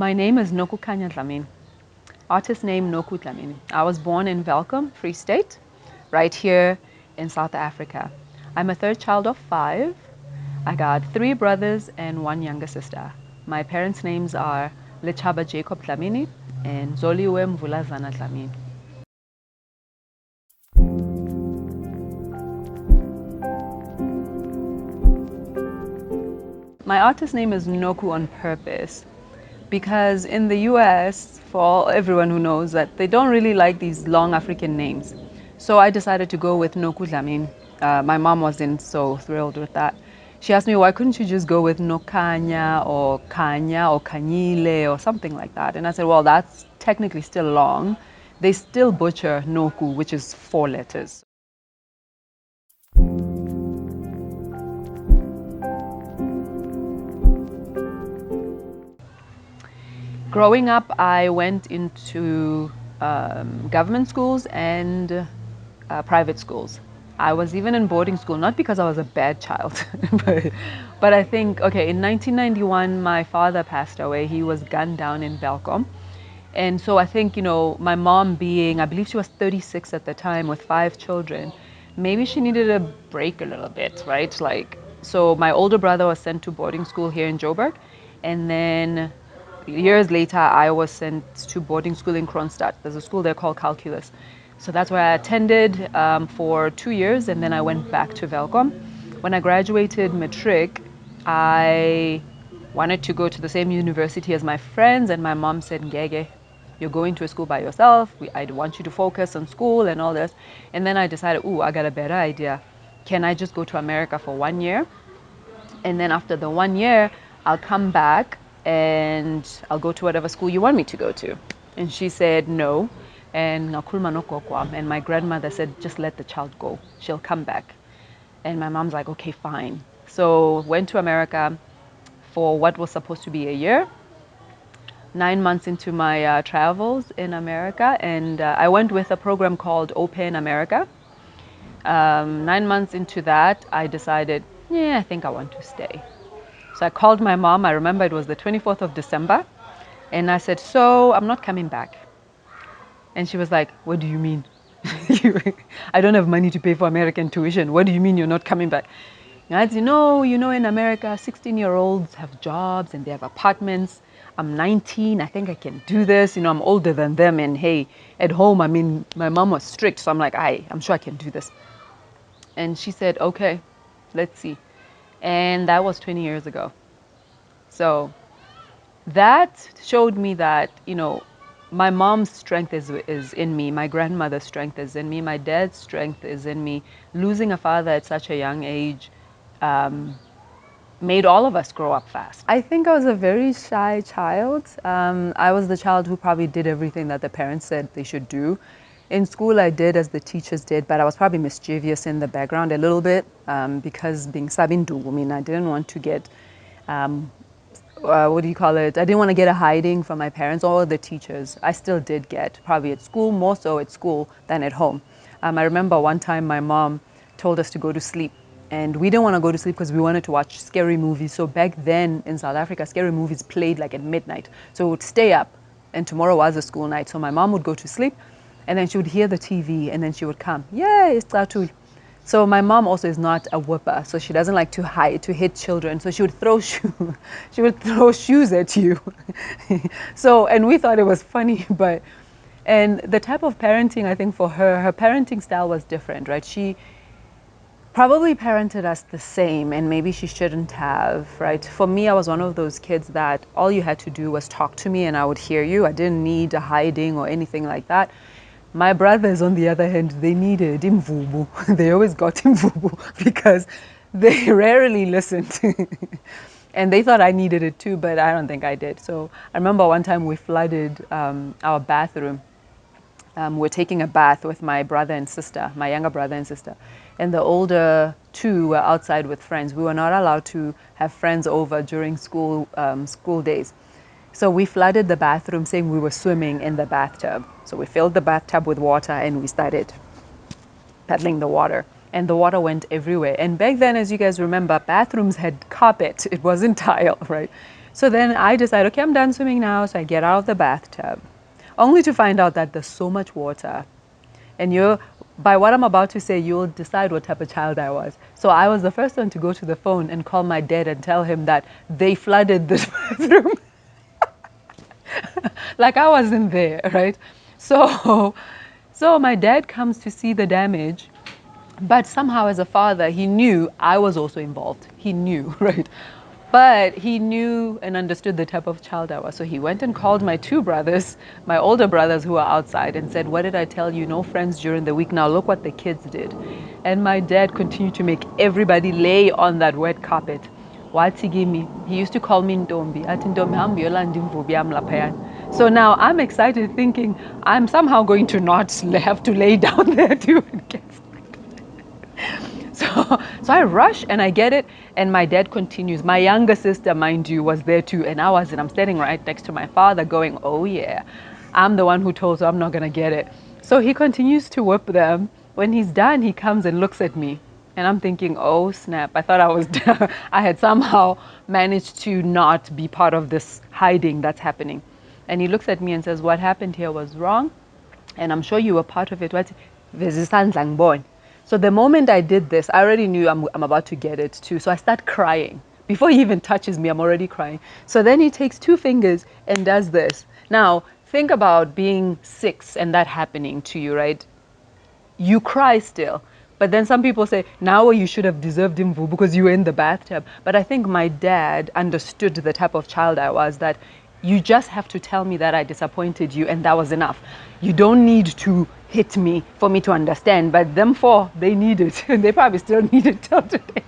My name is Noku Dlamini. Artist name Noku Dlamini. I was born in Welkom, Free State, right here in South Africa. I'm a third child of 5. I got 3 brothers and 1 younger sister. My parents' names are Lechaba Jacob Dlamini and Zoliwe Mvulazana Dlamini. My artist name is Noku on purpose because in the US, for everyone who knows that they don't really like these long African names. So I decided to go with Noku Dlamini. My mom wasn't so thrilled with that. She asked me, why couldn't you just go with Nokanya or Kanya or Kanyile or something like that? And I said, well, that's technically still long. They still butcher Noku, which is 4 letters. Growing up, I went into government schools and private schools. I was even in boarding school, not because I was a bad child, but I think, okay, in 1991, my father passed away. He was gunned down in Welkom. And so I think, my mom being, I believe she was 36 at the time with 5 children, maybe she needed a break a little bit, right? So my older brother was sent to boarding school here in Joburg. And then years later, I was sent to boarding school in Kronstadt. There's a school there called Calculus. So that's where I attended for 2 years, and then I went back to Welkom. When I graduated matric, I wanted to go to the same university as my friends, and my mom said, Ngege, you're going to a school by yourself. I want you to focus on school and all this. And then I decided, ooh, I got a better idea. Can I just go to America for 1 year? And then after the 1 year, I'll come back and I'll go to whatever school you want me to go to. And she said no. And my grandmother said, just let the child go. She'll come back. And my mom's like, okay, fine. So went to America for what was supposed to be a year. 9 months into my travels in America, and I went with a program called Open America. 9 months into that, I decided, yeah, I think I want to stay. So I called my mom. I remember it was the 24th of December. And I said, so I'm not coming back. And she was like, what do you mean? I don't have money to pay for American tuition. What do you mean you're not coming back? And I said, in America, 16-year-olds have jobs and they have apartments. I'm 19. I think I can do this. I'm older than them. And hey, at home, my mom was strict. So I'm like, I'm sure I can do this. And she said, okay, let's see. And that was 20 years ago. So that showed me that, my mom's strength is in me. My grandmother's strength is in me. My dad's strength is in me. Losing a father at such a young age made all of us grow up fast. I think I was a very shy child. I was the child who probably did everything that the parents said they should do. In school, I did as the teachers did, but I was probably mischievous in the background a little bit because being Sabindu, I didn't want to get, what do you call it? I didn't want to get a hiding from my parents or the teachers. I still did get, probably at school, more so at school than at home. I remember one time my mom told us to go to sleep. And we didn't want to go to sleep because we wanted to watch scary movies. So back then in South Africa, scary movies played like at midnight. So we would stay up, and tomorrow was a school night. So my mom would go to sleep, and then she would hear the TV, and then she would come. Yay, it's Tatul. So my mom also is not a whipper, so she doesn't like to hit children. So she would throw shoes at you. So, and we thought it was funny, and the type of parenting, I think for her parenting style was different, right? She probably parented us the same, and maybe she shouldn't have, right? For me, I was one of those kids that all you had to do was talk to me and I would hear you. I didn't need a hiding or anything like that. My brothers, on the other hand, they needed imvubu. They always got imvubu because they rarely listened. And they thought I needed it too, but I don't think I did. So I remember one time we flooded our bathroom. We're taking a bath with my brother and sister, my younger brother and sister. And the older 2 were outside with friends. We were not allowed to have friends over during school days. So we flooded the bathroom saying we were swimming in the bathtub. So we filled the bathtub with water and we started paddling the water. And the water went everywhere. And back then, as you guys remember, bathrooms had carpet. It wasn't tile, right? So then I decide, okay, I'm done swimming now. So I get out of the bathtub, only to find out that there's so much water. And by what I'm about to say, you'll decide what type of child I was. So I was the first one to go to the phone and call my dad and tell him that they flooded this bathroom. Like I wasn't there, right? So my dad comes to see the damage, but somehow as a father, he knew I was also involved. He knew, right? But he knew and understood the type of child I was. So he went and called my two brothers, my older brothers who were outside, and said, what did I tell you? No friends during the week. Now look what the kids did. And my dad continued to make everybody lay on that wet carpet. He used to call me Ntombi. Ati Ntombi hambi yola ndimvubi amlaphayana. So now I'm excited thinking I'm somehow going to not have to lay down there too and get so I rush and I get it, and my dad continues. My younger sister, mind you, was there too, and I wasn't. I'm standing right next to my father going, oh yeah, I'm the one who told her I'm not going to get it. So he continues to whip them. When he's done, he comes and looks at me. And I'm thinking, oh snap, I thought I had somehow managed to not be part of this hiding that's happening. And he looks at me and says, what happened here was wrong, and I'm sure you were part of it. What? So the moment I did this, I already knew I'm about to get it too. So I start crying. Before he even touches me, I'm already crying. So then he takes two fingers and does this. Now, think about being 6 and that happening to you, right? You cry still. But then some people say, now you should have deserved him because you were in the bathtub. But I think my dad understood the type of child I was, that you just have to tell me that I disappointed you, and that was enough. You don't need to hit me for me to understand. But them four, they need it. And they probably still need it till today.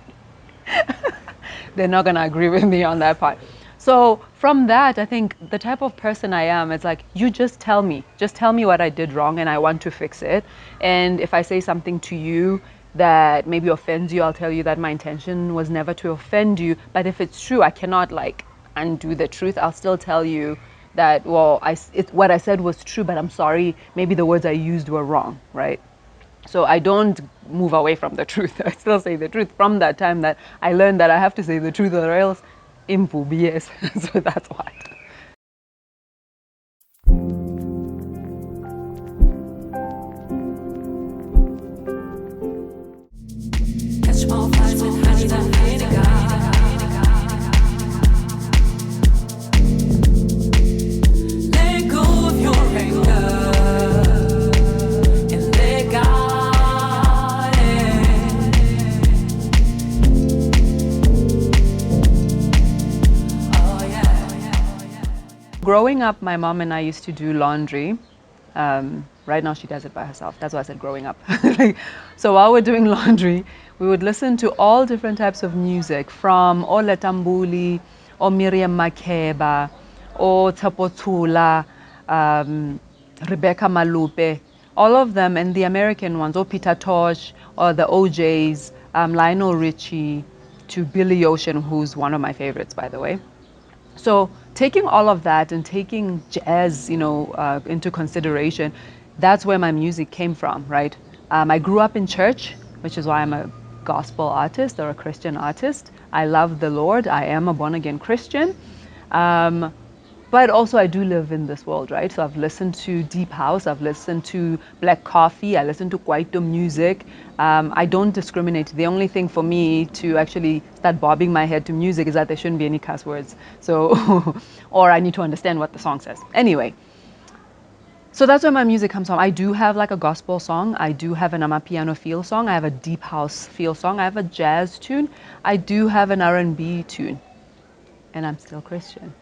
They're not going to agree with me on that part. So from that, I think the type of person I am, it's like, you just tell me what I did wrong and I want to fix it. And if I say something to you that maybe offends you, I'll tell you that my intention was never to offend you. But if it's true, I cannot like undo the truth. I'll still tell you that, well, what I said was true, but I'm sorry, maybe the words I used were wrong, right? So I don't move away from the truth. I still say the truth. From that time that I learned that I have to say the truth or else impu BS. So that's why. Catch more flies with honey than vinegar. Let go of your anger. Growing up, my mom and I used to do laundry. Right now she does it by herself. That's why I said growing up. So while we're doing laundry, we would listen to all different types of music, from Ole Tambuli, or Miriam Makeba, or Tapotula, Rebecca Malupe, all of them, and the American ones, or Peter Tosh, or the OJs, Lionel Richie, to Billy Ocean, who's one of my favorites, by the way. So taking all of that and taking jazz, into consideration, that's where my music came from, right? I grew up in church, which is why I'm a gospel artist or a Christian artist. I love the Lord. I am a born-again Christian. But also I do live in this world, right? So I've listened to deep house, I've listened to black coffee, I listen to kwaito music. I don't discriminate. The only thing for me to actually start bobbing my head to music is that there shouldn't be any cuss words. So, or I need to understand what the song says. Anyway, so that's where my music comes from. I do have like a gospel song. I do have an amapiano feel song. I have a deep house feel song. I have a jazz tune. I do have an R&B tune. And I'm still Christian.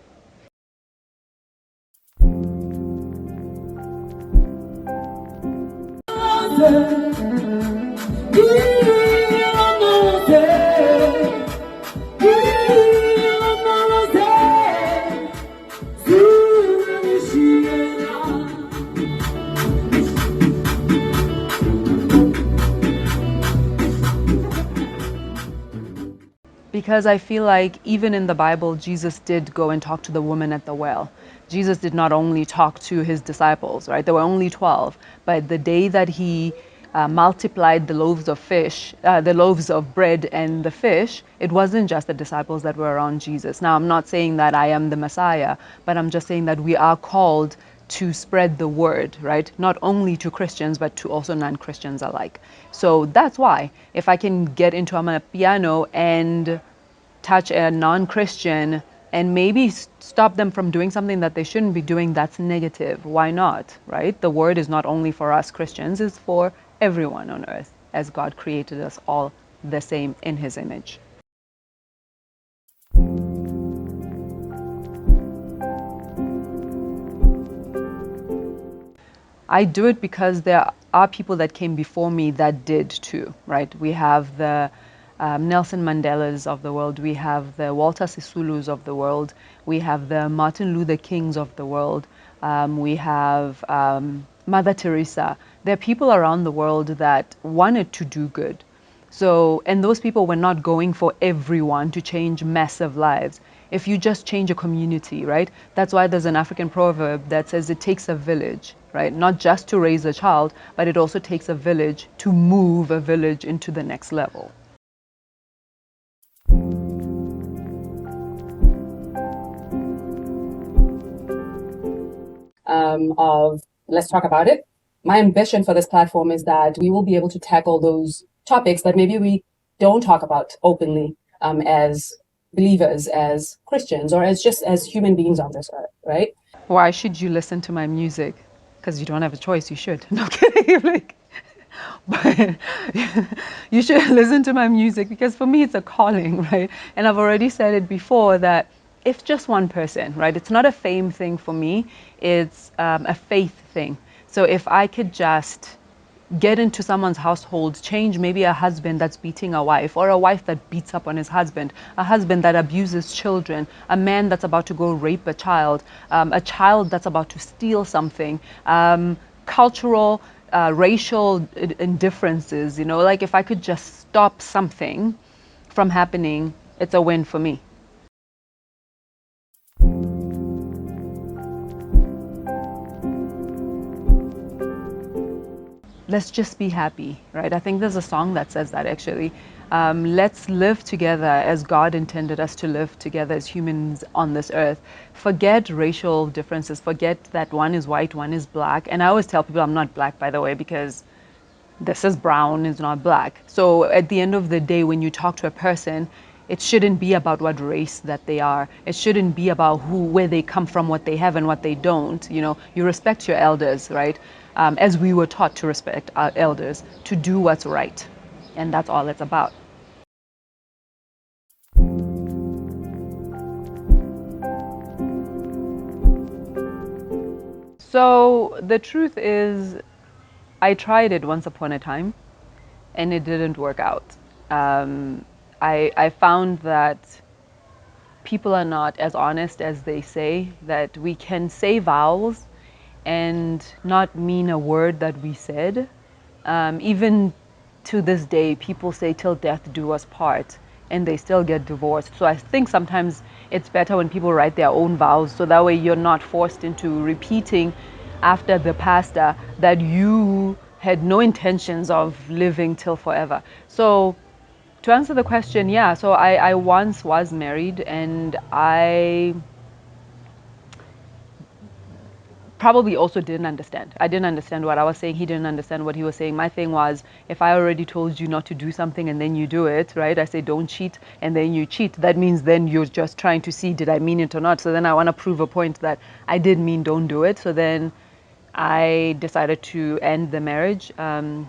Because I feel like even in the Bible, Jesus did go and talk to the woman at the well. Jesus did not only talk to his disciples, right? There were only 12. But the day that he multiplied the loaves of fish, the loaves of bread and the fish, it wasn't just the disciples that were around Jesus. Now, I'm not saying that I am the Messiah, but I'm just saying that we are called to spread the word, right? Not only to Christians, but to also non-Christians alike. So that's why if I can get into a piano and touch a non-Christian and maybe stop them from doing something that they shouldn't be doing, that's negative. Why not, right? The word is not only for us Christians, it's for everyone on earth, as God created us all the same in his image. I do it because there are people that came before me that did too, right? We have the Nelson Mandelas of the world, we have the Walter Sisulus of the world, we have the Martin Luther Kings of the world, we have Mother Teresa. There are people around the world that wanted to do good. So, and those people were not going for everyone to change massive lives. If you just change a community, right? That's why there's an African proverb that says it takes a village, right? Not just to raise a child, but it also takes a village to move a village into the next level. Of let's talk about it. My ambition for this platform is that we will be able to tackle those topics that maybe we don't talk about openly as believers, as Christians, or as human beings on this earth, right? Why should you listen to my music? Because you don't have a choice, you should. No kidding. Like, but you should listen to my music because for me it's a calling, right? And I've already said it before that if just one person, right? It's not a fame thing for me, it's a faith thing. So if I could just get into someone's household, change maybe a husband that's beating a wife, or a wife that beats up on his husband, a husband that abuses children, a man that's about to go rape a child that's about to steal something, cultural, racial indifferences, you know, like if I could just stop something from happening, it's a win for me. Let's just be happy, right? I think there's a song that says that actually. Let's live together as God intended us to live together as humans on this earth. Forget racial differences. Forget that one is white, one is black. And I always tell people I'm not black, by the way, because this is brown, it's not black. So at the end of the day, when you talk to a person, it shouldn't be about what race that they are. It shouldn't be about where they come from, what they have and what they don't. You know, you respect your elders, right? As we were taught to respect our elders, to do what's right. And that's all it's about. So the truth is, I tried it once upon a time and it didn't work out. I found that people are not as honest as they say, that we can say vows and not mean a word that we said. Even to this day, people say till death do us part and they still get divorced. So I think sometimes it's better when people write their own vows so that way you're not forced into repeating after the pastor that you had no intentions of living till forever. So to answer the question, yeah, so I once was married and I probably also didn't understand. I didn't understand what I was saying. He didn't understand what he was saying. My thing was, if I already told you not to do something and then you do it, right? I say don't cheat and then you cheat. That means then you're just trying to see, did I mean it or not? So then I want to prove a point that I did mean don't do it. So then I decided to end the marriage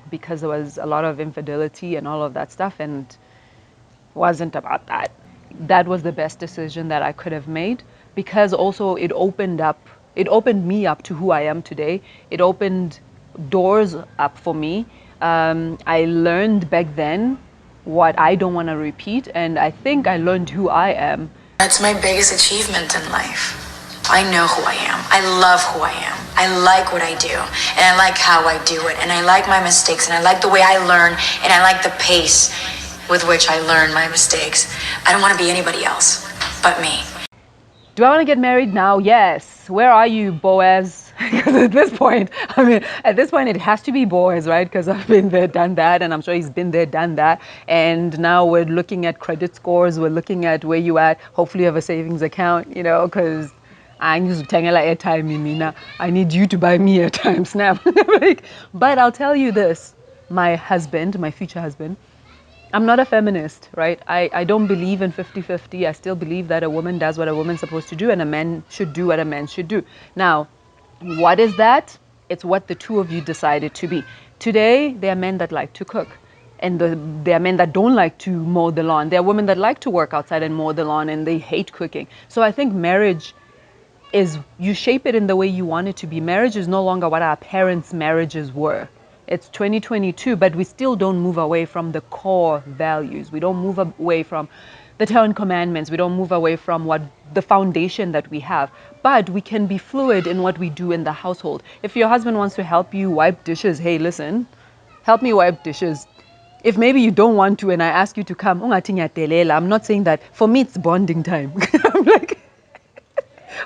because there was a lot of infidelity and all of that stuff, and wasn't about that. That was the best decision that I could have made because also it opened me up to who I am today. It opened doors up for me. I learned back then what I don't want to repeat, and I think I learned who I am. That's my biggest achievement in life. I know who I am. I love who I am. I like what I do, and I like how I do it, and I like my mistakes, and I like the way I learn, and I like the pace with which I learn my mistakes. I don't want to be anybody else but me. Do I want to get married now? Yes. Where are you, Boaz? Because at this point, I mean, at this point, it has to be boys, right? Because I've been there, done that, and I'm sure he's been there, done that. And now we're looking at credit scores. We're looking at where you at. Hopefully, you have a savings account, you know, because I need to tell you like airtime, Mina. I need you to buy me airtime, snap. Like, but I'll tell you this: my husband, my future husband, I'm not a feminist, right? I don't believe in 50-50. I still believe that a woman does what a woman's supposed to do and a man should do what a man should do. Now, what is that? It's what the two of you decided to be. Today, there are men that like to cook. And there are men that don't like to mow the lawn. There are women that like to work outside and mow the lawn and they hate cooking. So I think marriage is you shape it in the way you want it to be. Marriage is no longer what our parents' marriages were. It's 2022, but we still don't move away from the core values. We don't move away from the 10 commandments. We don't move away from what the foundation that we have. But we can be fluid in what we do in the household. If your husband wants to help you wipe dishes, hey, listen, help me wipe dishes. If maybe you don't want to and I ask you to come, I'm not saying that. For me, it's bonding time. I'm like,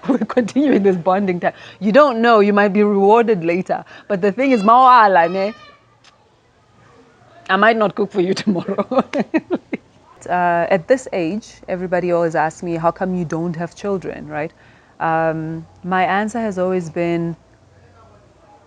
we're continuing this bonding time. You don't know, you might be rewarded later. But the thing is, I might not cook for you tomorrow. At this age, everybody always asks me, how come you don't have children, right? My answer has always been,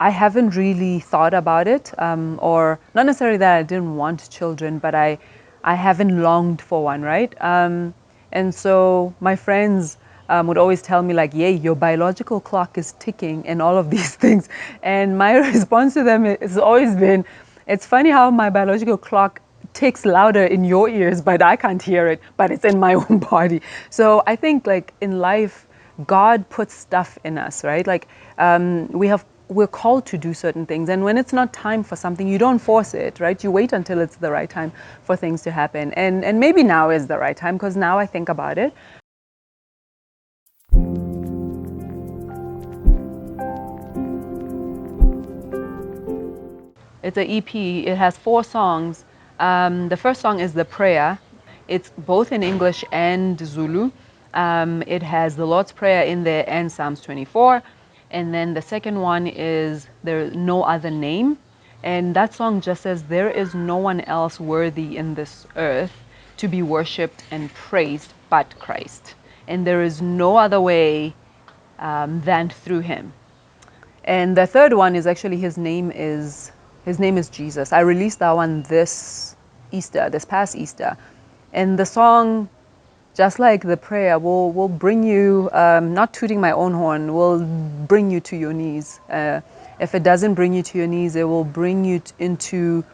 I haven't really thought about it, or not necessarily that I didn't want children, but I haven't longed for one, right? And so my friends would always tell me like, "Yay, your biological clock is ticking," and all of these things. And my response to them has always been, "It's funny how my biological clock ticks louder in your ears, but I can't hear it, but it's in my own body." So I think like in life, God puts stuff in us, right? Like we're called to do certain things, and when it's not time for something, you don't force it, right? You wait until it's the right time for things to happen, and maybe now is the right time because now I think about it. It's an EP. It has 4 songs. The first song is The Prayer. It's both in English and Zulu. It has the Lord's Prayer in there and Psalms 24. And then the second one is There's No Other Name. And that song just says, there is no one else worthy in this earth to be worshipped and praised but Christ. And there is no other way than through him. And the third one is actually his name is Jesus. I released that one this past Easter. And the song, just like the prayer, will bring you, not tooting my own horn, will bring you to your knees. If it doesn't bring you to your knees, it will bring you into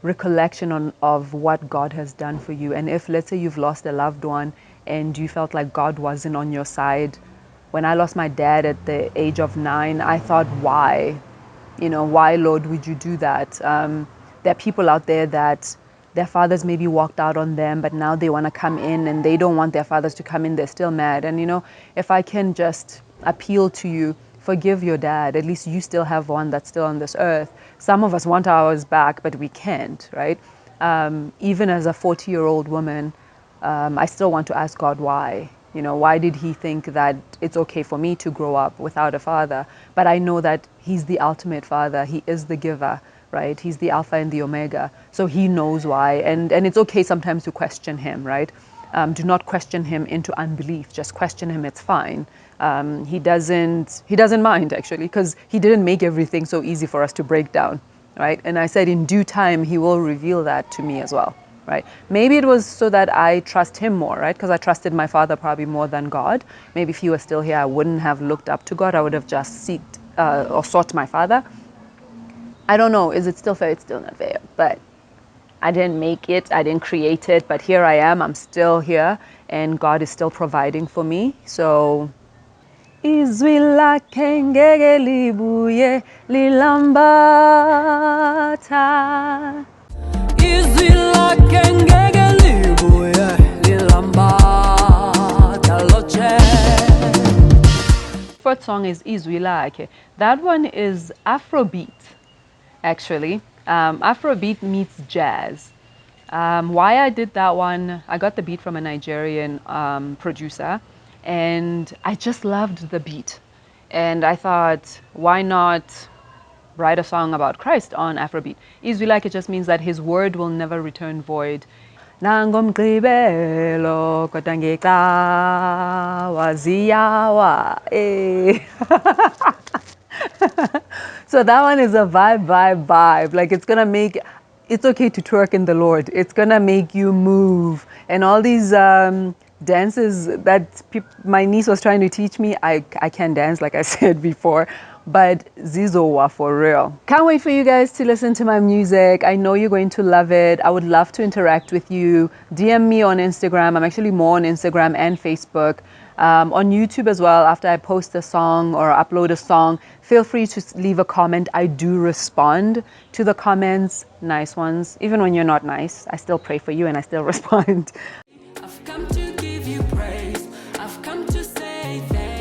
recollection of what God has done for you. And if, let's say, you've lost a loved one and you felt like God wasn't on your side, when I lost my dad at the age of 9, I thought, why? Why, Lord, would you do that? There are people out there that their fathers maybe walked out on them, but now they want to come in and they don't want their fathers to come in. They're still mad. And, if I can just appeal to you, forgive your dad. At least you still have one that's still on this earth. Some of us want ours back, but we can't, right? Even as a 40-year-old woman, I still want to ask God why. Why did he think that it's okay for me to grow up without a father? But I know that he's the ultimate father. He is the giver, right? He's the Alpha and the Omega. So he knows why. And it's okay sometimes to question him, right? Do not question him into unbelief. Just question him. It's fine. He doesn't mind, actually, because he didn't make everything so easy for us to break down, right? And I said in due time, he will reveal that to me as well. Right? Maybe it was so that I trust him more, right? Because I trusted my father probably more than God. Maybe if he was still here, I wouldn't have looked up to God. I would have just sought my father. I don't know. Is it still fair? It's still not fair. But I didn't make it. I didn't create it. But here I am. I'm still here. And God is still providing for me. So izwi lakhe ngeke libuye lilambata. Izwi lakhe ngeke libuye lilambata loche. First song is Izwi lakhe. That one is Afrobeat, actually. Afrobeat meets jazz. Why I did that one, I got the beat from a Nigerian producer, and I just loved the beat. And I thought, why not write a song about Christ on Afrobeat? Izwi like it just means that his word will never return void. Nangomgqibelo kodwa ngecawa ziyawa, eh. So that one is a vibe. Like it's gonna make it's okay to twerk in the Lord. It's gonna make you move. And all these dances that my niece was trying to teach me, I can dance, like I said before. But Zizowa for real. Can't wait for you guys to listen to my music. I know you're going to love it. I would love to interact with you. DM me on Instagram. I'm actually more on Instagram and Facebook. On YouTube as well, after I post a song or upload a song, feel free to leave a comment. I do respond to the comments, nice ones. Even when you're not nice, I still pray for you and I still respond. I've come to give you praise. I've come to say thank you.